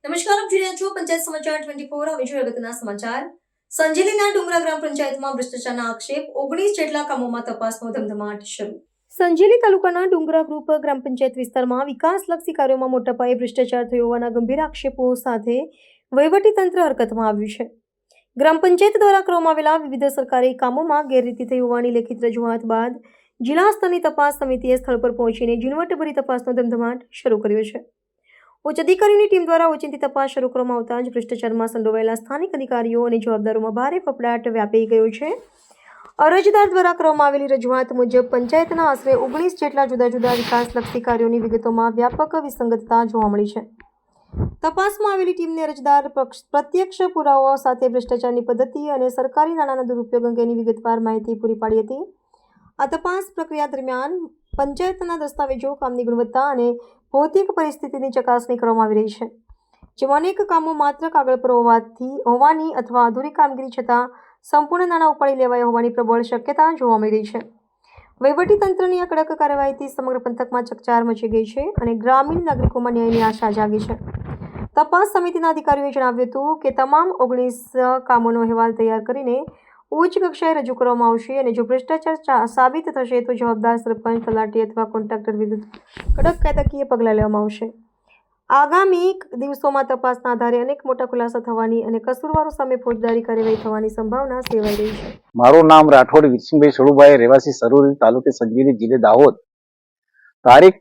નમસ્કાર, આપ જોઈ રહ્યા છો પંચાયત સમાચાર 24। હવે જોઈએ અગત્યના સમાચાર। સંજેલીના ડુંગરા ગ્રામ પંચાયતમાં ભ્રષ્ટાચારના આક્ષેપ, 19 જેટલા કામોમાં તપાસનો ધમધમાટ શરૂ। સંજેલી તાલુકાના ડુંગરા ગ્રુપ ગ્રામ પંચાયત વિસ્તારમાં વિકાસલક્ષી કાર્યોમાં મોટા પાયે ભ્રષ્ટાચાર થયો હોવાના ગંભીર આક્ષેપો સાથે વહીવટીતંત્ર હરકતમાં આવ્યું છે। ગ્રામ પંચાયત દ્વારા કરવામાં આવેલા વિવિધ સરકારી કામોમાં ગેરરીતિ થઈ હોવાની લેખિત રજૂઆત બાદ જિલ્લા સ્તરની તપાસ સમિતિએ સ્થળ પર પહોંચીને ઝીણવટભરી તપાસનો ધમધમાટ શરૂ કર્યો છે। ઉચ્ચ અધિકારીઓની ટીમ દ્વારા ઓચિંતી તપાસ શરૂ કરવામાં આવતા જ ભ્રષ્ટાચારમાં સંડોવાયેલા સ્થાનિક અધિકારીઓ અને જવાબદારોમાં ભારે ફફડાટ વ્યાપી ગયો છે। અરજદાર દ્વારા કરવામાં આવેલી રજૂઆત મુજબ પંચાયતના આશરે 19 જેટલા જુદા જુદા વિકાસલક્ષી કાર્યોની વિગતોમાં વ્યાપક વિસંગતતા જોવા મળી છે। તપાસમાં આવેલી ટીમને અરજદાર પ્રત્યક્ષ પુરાવાઓ સાથે ભ્રષ્ટાચારની પદ્ધતિ અને સરકારી નાણાંના દુરુપયોગ અંગેની વિગતવાર માહિતી પૂરી પાડી હતી। આ તપાસ પ્રક્રિયા દરમિયાન પંચાયતના દસ્તાવેજો, કામની ગુણવત્તા અને ભૌતિક પરિસ્થિતિની ચકાસણી કરવામાં આવી રહી છે, જેમાં અનેક કામો માત્ર કાગળ પર હોવાની અથવા અધૂરી કામગીરી છતાં સંપૂર્ણ નાણાં ઉપાડી લેવાયા હોવાની પ્રબળ શક્યતા જોવા મળી રહી છે। વહીવટીતંત્રની આ કડક કાર્યવાહીથી સમગ્ર પંથકમાં ચકચાર મચી ગઈ છે અને ગ્રામીણ નાગરિકોમાં ન્યાયની આશા જાગી છે। તપાસ સમિતિના અધિકારીઓએ જણાવ્યું હતું કે તમામ 19 કામોનો અહેવાલ તૈયાર કરીને ઉચ્ચ કક્ષાએ રજૂ કરવામાં આવશે અને જો ભ્રષ્ટાચાર સાબિત થશે તો જવાબદાર સરપંચ, તલાટી અથવા કોન્ટ્રાક્ટર વિરુદ્ધ કડક કાયદાકીય પગલાં લેવામાં આવશે। આગામી દિવસોમાં તપાસના આધારે અનેક મોટા ખુલાસા થવાની અને કસૂરવારો સામે ફોજદારી કાર્યવાહી થવાની સંભાવના સેવાઈ રહી છે। મારું નામ રાઠોડ વિરસિંહભાઈ સળુભાઈ, રહેવાસી સરોરી, તાલુકે સંજેલી, જિલ્લે દાહોદ। તારીખ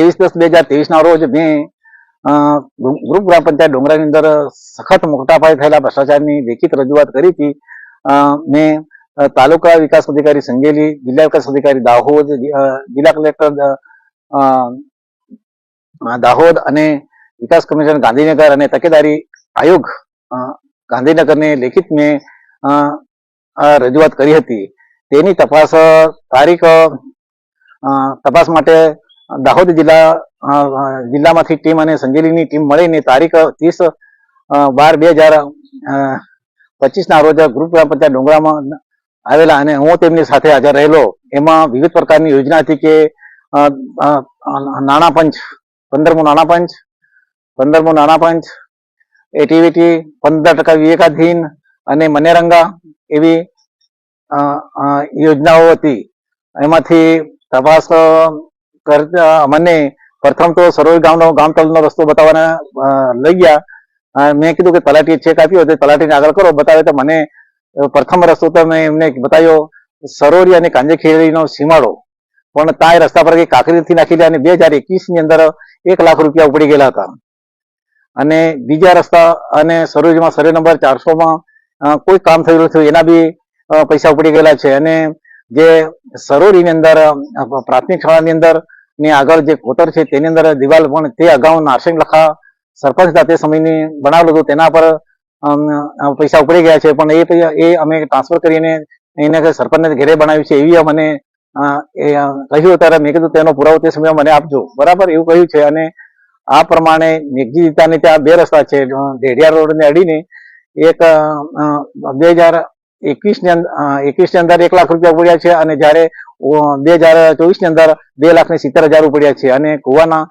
23/10/2023 ના રોજ મેં ગ્રુપ ગ્રામ પંચાયત ડુંગરાની અંદર સખત મોટા પાયે થયેલા ભ્રષ્ટાચારની લેખિત રજૂઆત કરી હતી। મેં તાલુકા વિકાસ અધિકારી સંજેલી, જિલ્લા વિકાસ અધિકારી દાહોદ, જિલ્લા કલેક્ટર દાહોદ અને વિકાસ કમિશનર ગાંધીનગર અને તકેદારી આયોગ ગાંધીનગરને લેખિત મેં રજૂઆત કરી હતી। તેની તપાસ માટે દાહોદ જિલ્લામાંથી ટીમ અને સંજેલીની ટીમ મળીને તારીખ 30/12/2025 ના રોજ ગ્રુપ ગ્રામ પંચાયત ડુંગરામાં આવેલા અને હું તેમની સાથે હાજર રહેલો। એમાં વિવિધ પ્રકારની યોજના હતી કે નાણાં પંચ, 15મું નાણાં પંચ, એટીવીટી, 15% વિવેકાધીન અને મનેરંગા એવી યોજનાઓ હતી। એમાંથી તપાસ મને પ્રથમ તો સરોઈ ગામ તળનો રસ્તો બતાવવાના લઈ ગયા। મેં કીધું કે તલાટીએ ચેક આપ્યો તો તલાટીને આગળ કરો બતાવે, તો મને પ્રથમ રસ્તો તો મેં એમને બતાવ્યો સરોરી અને કાંજેખેડીનો સીમાડો, પણ ત્યાં રસ્તા પર કાંકરીથી નાખી અને 2021 ની અંદર 1 લાખ રૂપિયા ઉપડી ગયેલા હતા। અને બીજા રસ્તા અને સરોરીમાં સર્વે નંબર 400માં કોઈ કામ થયેલું થયું એના બી પૈસા ઉપડી ગયેલા છે। અને જે સરોરીની અંદર પ્રાથમિક શાળાની અંદર ની આગળ જે કોતર છે તેની અંદર દિવાલ પણ તે અગાઉ નારસિંગ લખા સરપંચ તે સમયની બનાવેલું હતું, તેના પર પૈસા ઉપડી ગયા છે, પણ એ અમે ટ્રાન્સફર કરીને એને સરપંચને ઘેરે બનાવ્યું છે એવી મને કહ્યું। ત્યારે મેં કીધું તેનો પુરાવો તે સમયે મને આપજો, બરાબર એવું કહ્યું છે। અને આ પ્રમાણે મેઘજીતાને ત્યાં 2 રસ્તા છે, ઢેડિયા રોડને અડીને એક 2021 ની અંદર 1 લાખ રૂપિયા ઉપડ્યા છે અને જ્યારે 2024 ની અંદર 2,70,000 ઉપડ્યા છે અને કુવાના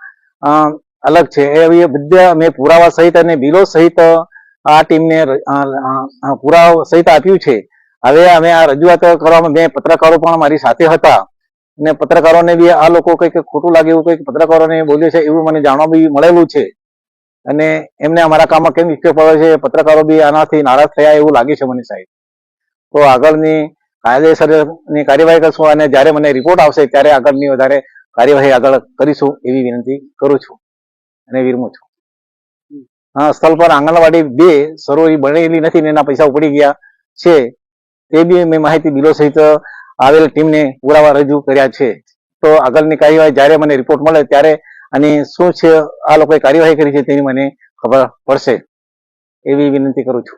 અલગ છે। એવી બધા મેં પુરાવા સહિત અને બિલો સહિત આ ટીમને પુરાવા સહિત આપ્યું છે। હવે અમે આ રજૂઆત કરવામાં મેં પત્રકારો પણ મારી સાથે હતા અને પત્રકારોને બી આ લોકો કંઈક ખોટું લાગે એવું કંઈક પત્રકારોને બોલ્યું છે એવું મને જાણવા બી મળેલું છે અને એમને અમારા કામમાં કેમ ઇફેક્ટ પડે છે, પત્રકારો બી આનાથી નારાજ થયા એવું લાગે છે મને સાહેબ। તો આગળની કાયદેસરની કાર્યવાહી કરશું અને જ્યારે મને રિપોર્ટ આવશે ત્યારે આગળની વધારે કાર્યવાહી આગળ કરીશું એવી વિનંતી કરું છું અને વિરમું છું। સ્થળ પર આંગણવાડી 2 સરોરી બનેલી નથી ને એના પૈસા ઉપડી ગયા છે, તે બી મેં માહિતી બિલો સહિત આવેલ ટીમને પુરાવા રજૂ કર્યા છે। તો આગળની કાર્યવાહી જ્યારે મને રિપોર્ટ મળે ત્યારે અને શું છે આ લોકોએ કાર્યવાહી કરી છે તેની મને ખબર પડશે એવી વિનંતી કરું છું।